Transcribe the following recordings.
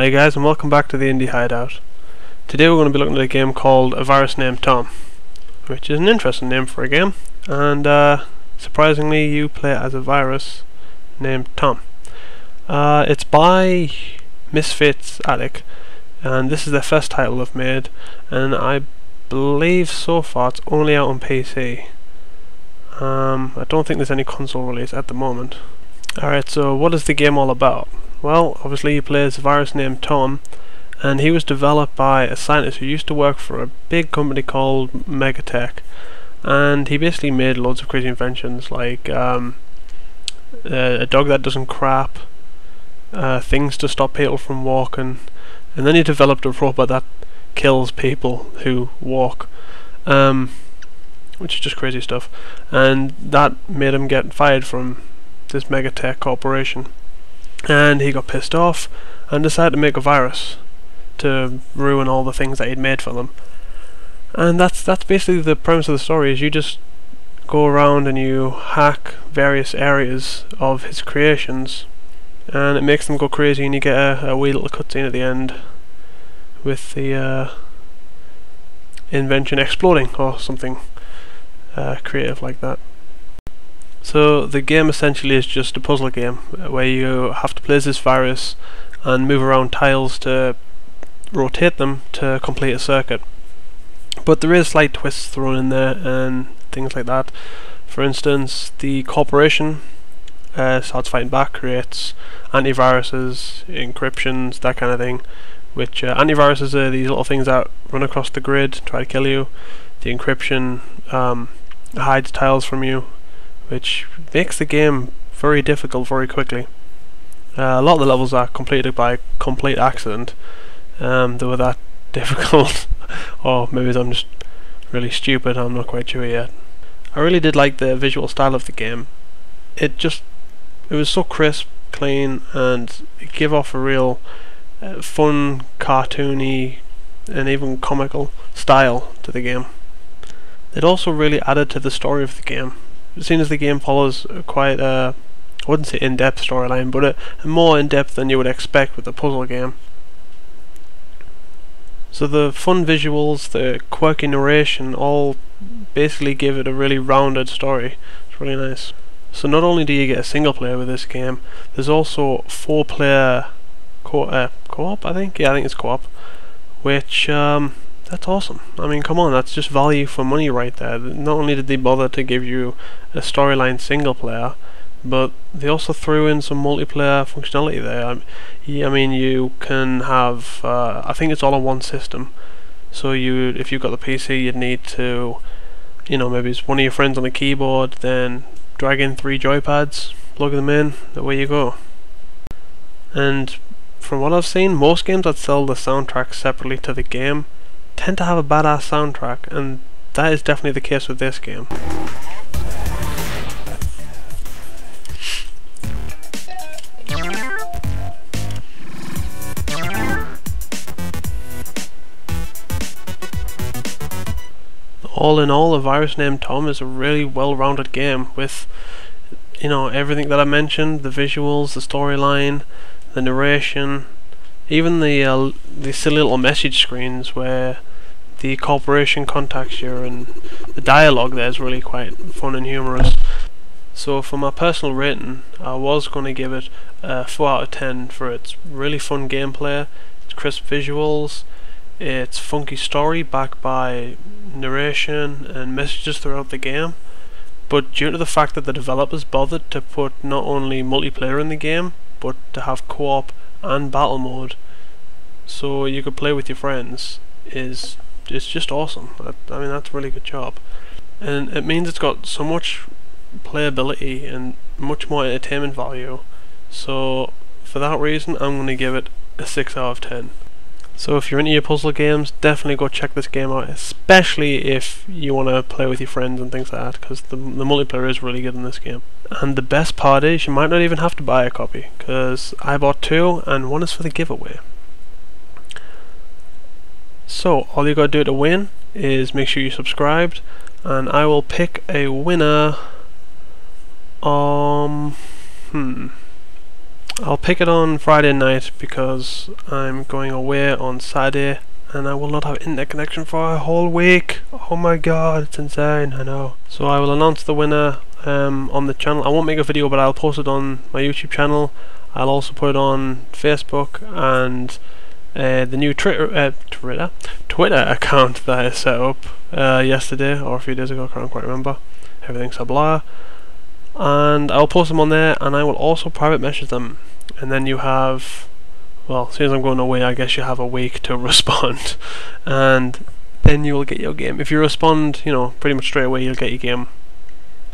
Hi guys, and welcome back to the Indie Hideout. Today we're going to be looking at a game called A Virus Named Tom, which is an interesting name for a game, and surprisingly you play as a virus named Tom. It's by Misfits Attic, and this is their first title they've made, and I believe so far it's only out on PC. I don't think there's any console release at the moment. Alright, so what is the game all about? Well, obviously you play as a virus named Tom, and he was developed by a scientist who used to work for a big company called Megatech, and he basically made loads of crazy inventions like a dog that doesn't crap, things to stop people from walking, and then he developed a robot that kills people who walk, which is just crazy stuff, and that made him get fired from this Megatech corporation. And he got pissed off and decided to make a virus to ruin all the things that he'd made for them. And that's basically the premise of the story. Is you just go around and you hack various areas of his creations, and it makes them go crazy, and you get a wee little cutscene at the end with the invention exploding or something creative like that. So the game essentially is just a puzzle game where you have to play as this virus and move around tiles to rotate them to complete a circuit. But there is slight twists thrown in there and things like that. For instance, the corporation starts fighting back, creates antiviruses, encryptions, that kind of thing. Which antiviruses are these little things that run across the grid, try to kill you. The encryption hides tiles from you, which makes the game very difficult very quickly. A lot of the levels are completed by complete accident. They were that difficult, or maybe I'm just really stupid, I'm not quite sure yet. I really did like the visual style of the game. It was so crisp, clean, and it gave off a real fun, cartoony, and even comical style to the game. It also really added to the story of the game. Seeing as the game follows quite I wouldn't say in-depth storyline, but a more in-depth than you would expect with a puzzle game. So the fun visuals, the quirky narration, all basically give it a really rounded story. It's really nice. So not only do you get a single player with this game, there's also 4-player co-op, I think? Yeah, I think it's co-op, which that's awesome. I mean, come on, that's just value for money right there. Not only did they bother to give you a storyline single player, but they also threw in some multiplayer functionality there. I mean, you can have, I think it's all on one system. So if you've got the PC, you'd need to, maybe it's one of your friends on a keyboard, then drag in 3 joypads, plug them in, away you go. And from what I've seen, most games that sell the soundtrack separately to the game tend to have a badass soundtrack, and that is definitely the case with this game. All in all, A Virus Named Tom is a really well-rounded game with, everything that I mentioned: the visuals, the storyline, the narration, even the silly little message screens where the corporation contacts you, and the dialogue there is really quite fun and humorous. So for my personal rating, I was going to give it a 4 out of 10 for its really fun gameplay, its crisp visuals, its funky story backed by narration and messages throughout the game. But due to the fact that the developers bothered to put not only multiplayer in the game, but to have co-op and battle mode, so you could play with your friends, it's just awesome. I mean, that's a really good job, and it means it's got so much playability and much more entertainment value. So for that reason, I'm going to give it a 6 out of 10. So if you're into your puzzle games, definitely go check this game out, especially if you want to play with your friends and things like that, because the multiplayer is really good in this game. And the best part is, you might not even have to buy a copy, because I bought 2 and 1 is for the giveaway. So all you gotta do to win is make sure you're subscribed, and I will pick a winner. I'll pick it on Friday night because I'm going away on Saturday and I will not have internet connection for a whole week. Oh my god, it's insane, I know. So I will announce the winner on the channel. I won't make a video, but I'll post it on my YouTube channel. I'll also put it on Facebook and the new Twitter account that I set up yesterday or a few days ago, I can't quite remember. Everything's a blur. And I'll post them on there, and I will also private message them. And then you have, well, since I'm going away, I guess you have a week to respond, and then you will get your game. If you respond, you know, pretty much straight away, you'll get your game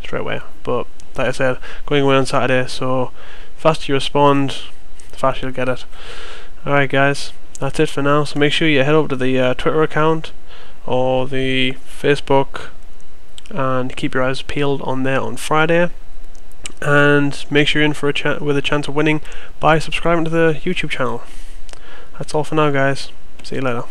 straight away. But like I said, going away on Saturday, so faster you respond, the faster you'll get it. Alright guys, that's it for now. So make sure you head over to the Twitter account or the Facebook and keep your eyes peeled on there on Friday. And make sure you're in for a chance of winning by subscribing to the YouTube channel. That's all for now guys. See you later.